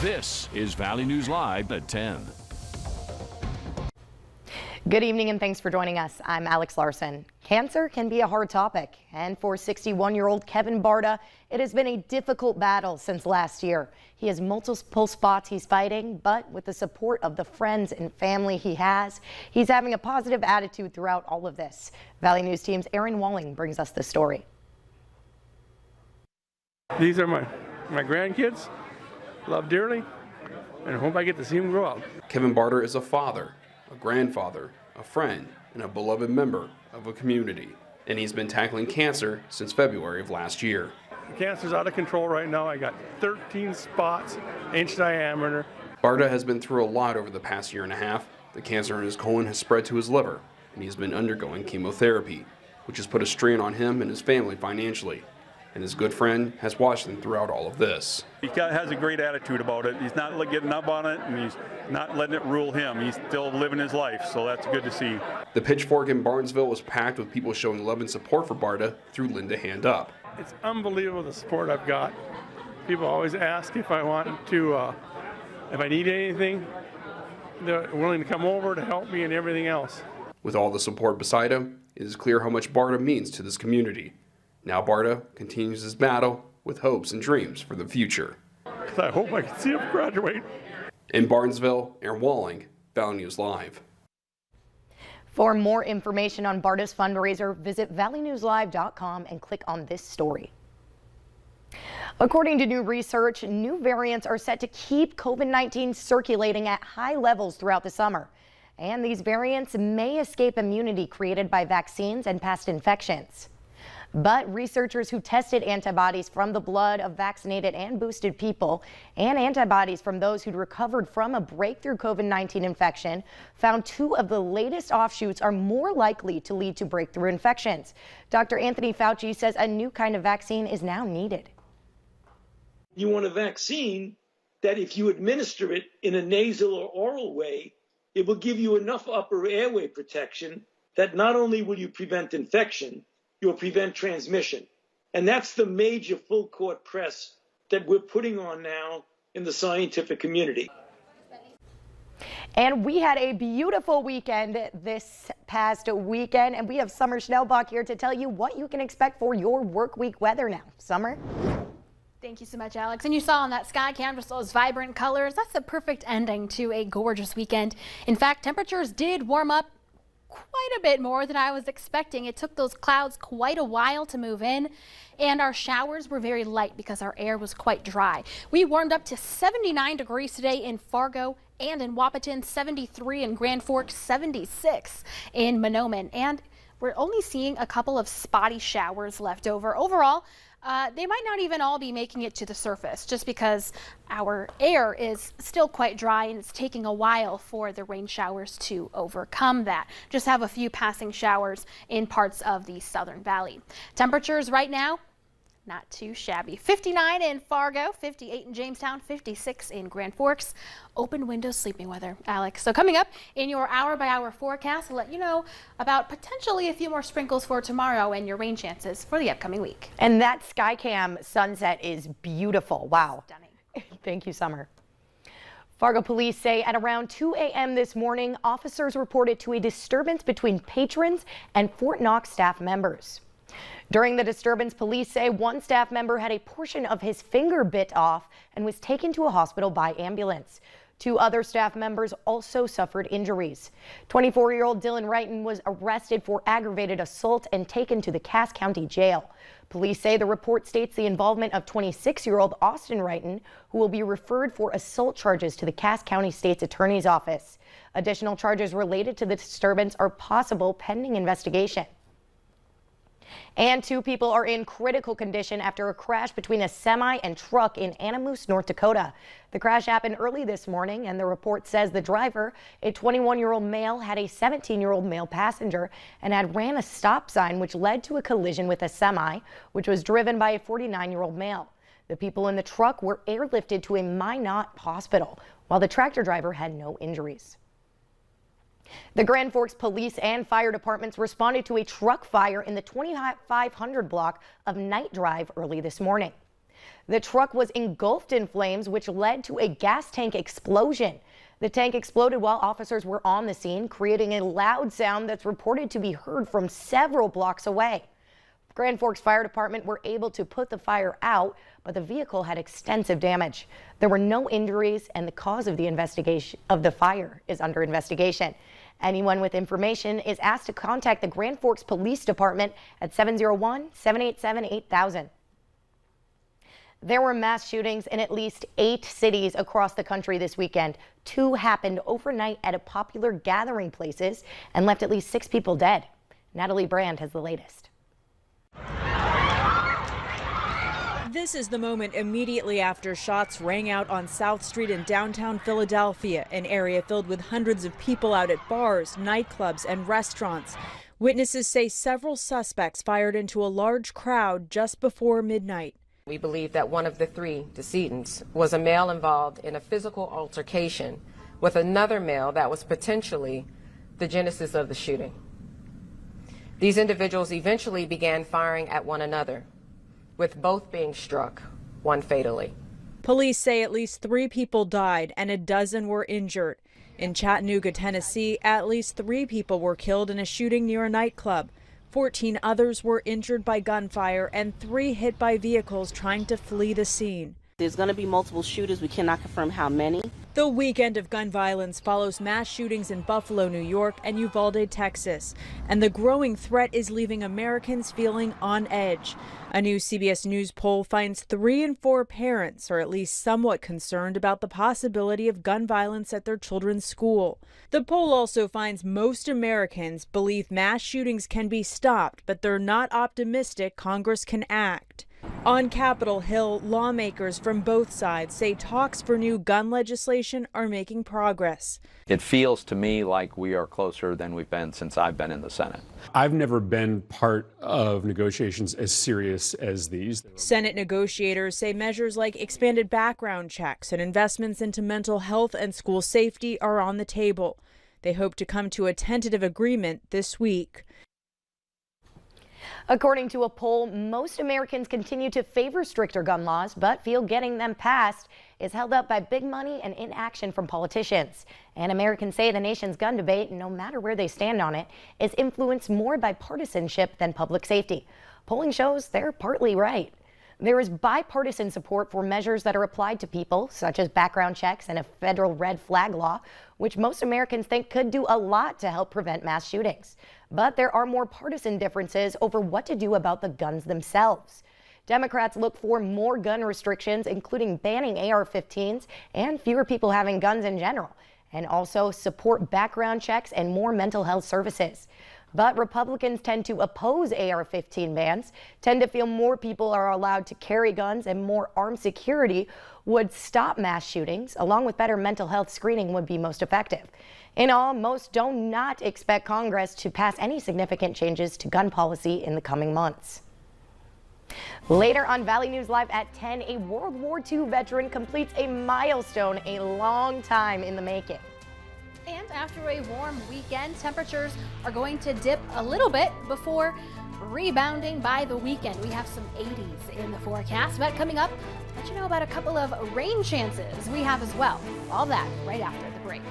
This is Valley News Live at 10. Good evening and thanks for joining us. I'm Alex Larson. Cancer can be a hard topic, and for 61-year-old Kevin Barta, it has been a difficult battle since last year. He has multiple spots he's fighting, but with the support of the friends and family he has, he's having a positive attitude throughout all of this. Valley News Team's Aaron Walling brings us the story. These are my grandkids. Love dearly, and I hope I get to see them grow up. Kevin Barta is a father, a grandfather, a friend, and a beloved member of a community. And he's been tackling cancer since February of last year. Cancer's out of control right now. I got 13 spots, inch diameter. Barta has been through a lot over the past year and a half. The cancer in his colon has spread to his liver, and he's been undergoing chemotherapy, which has put a strain on him and his family financially. And his good friend has watched him throughout all of this. He has a great attitude about it. He's not getting up on it, and he's not letting it rule him. He's still living his life, so that's good to see. The Pitchfork in Barnesville was packed with people showing love and support for Barta through Linda Hand Up. It's unbelievable the support I've got. People always ask if I want to, if I need anything. They're willing to come over to help me and everything else. With all the support beside him, it is clear how much Barta means to this community. Now Barta continues his battle with hopes and dreams for the future. I hope I can see him graduate. In Barnesville, Aaron Walling, Valley News Live. For more information on Barta's fundraiser, visit valleynewslive.com and click on this story. According to new research, new variants are set to keep COVID-19 circulating at high levels throughout the summer. And these variants may escape immunity created by vaccines and past infections. But researchers who tested antibodies from the blood of vaccinated and boosted people and antibodies from those who'd recovered from a breakthrough COVID-19 infection found two of the latest offshoots are more likely to lead to breakthrough infections. Dr. Anthony Fauci says a new kind of vaccine is now needed. You want a vaccine that if you administer it in a nasal or oral way, it will give you enough upper airway protection that not only will you prevent infection, you'll prevent transmission. And that's the major full court press that we're putting on now in the scientific community. And we had a beautiful weekend this past weekend, and we have Summer Schnellbach here to tell you what you can expect for your work week weather now. Summer? Thank you so much, Alex. And you saw on that sky canvas those vibrant colors. That's a perfect ending to a gorgeous weekend. In fact, temperatures did warm up quite a bit more than I was expecting. It took those clouds quite a while to move in, and our showers were very light because our air was quite dry. We warmed up to 79 degrees today in Fargo and in Wahpeton, 73 in Grand Forks, 76 in Monoman, and we're only seeing a couple of spotty showers left over. Overall, they might not even all be making it to the surface just because our air is still quite dry and it's taking a while for the rain showers to overcome that. Just have a few passing showers in parts of the Southern Valley. Temperatures right now, not too shabby. 59 in Fargo, 58 in Jamestown, 56 in Grand Forks. Open window sleeping weather, Alex. So coming up in your hour-by-hour forecast, I'll let you know about potentially a few more sprinkles for tomorrow and your rain chances for the upcoming week. And that Skycam sunset is beautiful. Wow. Stunning. Thank you, Summer. Fargo police say at around 2 a.m. this morning, officers reported to a disturbance between patrons and Fort Knox staff members. During the disturbance, police say one staff member had a portion of his finger bit off and was taken to a hospital by ambulance. Two other staff members also suffered injuries. 24-year-old Dylan Wrighton was arrested for aggravated assault and taken to the Cass County Jail. Police say the report states the involvement of 26-year-old Austin Wrighton, who will be referred for assault charges to the Cass County State's Attorney's Office. Additional charges related to the disturbance are possible pending investigation. And two people are in critical condition after a crash between a semi and truck in Anamoose, North Dakota. The crash happened early this morning, and the report says the driver, a 21-year-old male, had a 17-year-old male passenger and had ran a stop sign, which led to a collision with a semi, which was driven by a 49-year-old male. The people in the truck were airlifted to a Minot hospital, while the tractor driver had no injuries. The Grand Forks Police and Fire Departments responded to a truck fire in the 2500 block of Night Drive early this morning. The truck was engulfed in flames, which led to a gas tank explosion. The tank exploded while officers were on the scene, creating a loud sound that's reported to be heard from several blocks away. Grand Forks Fire Department were able to put the fire out, but the vehicle had extensive damage. There were no injuries, and the cause of the fire is under investigation. Anyone with information is asked to contact the Grand Forks Police Department at 701-787-8000. There were mass shootings in at least 8 cities across the country this weekend. 2 happened overnight at popular gathering places and left at least 6 people dead. Natalie Brand has the latest. This is the moment immediately after shots rang out on South Street in downtown Philadelphia, an area filled with hundreds of people out at bars, nightclubs, and restaurants. Witnesses say several suspects fired into a large crowd just before midnight. We believe that one of the 3 decedents was a male involved in a physical altercation with another male that was potentially the genesis of the shooting. These individuals eventually began firing at one another, with both being struck, one fatally. Police say at least 3 people died and a dozen were injured. In Chattanooga, Tennessee, at least 3 people were killed in a shooting near a nightclub. 14 others were injured by gunfire and 3 hit by vehicles trying to flee the scene. There's going to be multiple shooters. We cannot confirm how many. The weekend of gun violence follows mass shootings in Buffalo, New York, and Uvalde, Texas. And the growing threat is leaving Americans feeling on edge. A new CBS News poll finds 3 in 4 parents are at least somewhat concerned about the possibility of gun violence at their children's school. The poll also finds most Americans believe mass shootings can be stopped, but they're not optimistic Congress can act. On Capitol Hill, lawmakers from both sides say talks for new gun legislation are making progress. It feels to me like we are closer than we've been since I've been in the Senate. I've never been part of negotiations as serious as these. Senate negotiators say measures like expanded background checks and investments into mental health and school safety are on the table. They hope to come to a tentative agreement this week. According to a poll, most Americans continue to favor stricter gun laws, but feel getting them passed is held up by big money and inaction from politicians. And Americans say the nation's gun debate, no matter where they stand on it, is influenced more by partisanship than public safety. Polling shows they're partly right. There is bipartisan support for measures that are applied to people, such as background checks and a federal red flag law, which most Americans think could do a lot to help prevent mass shootings. But there are more partisan differences over what to do about the guns themselves. Democrats look for more gun restrictions, including banning AR-15s and fewer people having guns in general, and also support background checks and more mental health services. But Republicans tend to oppose AR-15 bans, tend to feel more people are allowed to carry guns and more armed security would stop mass shootings, along with better mental health screening would be most effective. In all, most do not expect Congress to pass any significant changes to gun policy in the coming months. Later on Valley News Live at 10, a World War II veteran completes a milestone a long time in the making. And after a warm weekend, temperatures are going to dip a little bit before rebounding by the weekend. We have some 80s in the forecast, but coming up, let you know about a couple of rain chances we have as well. All that right after the break.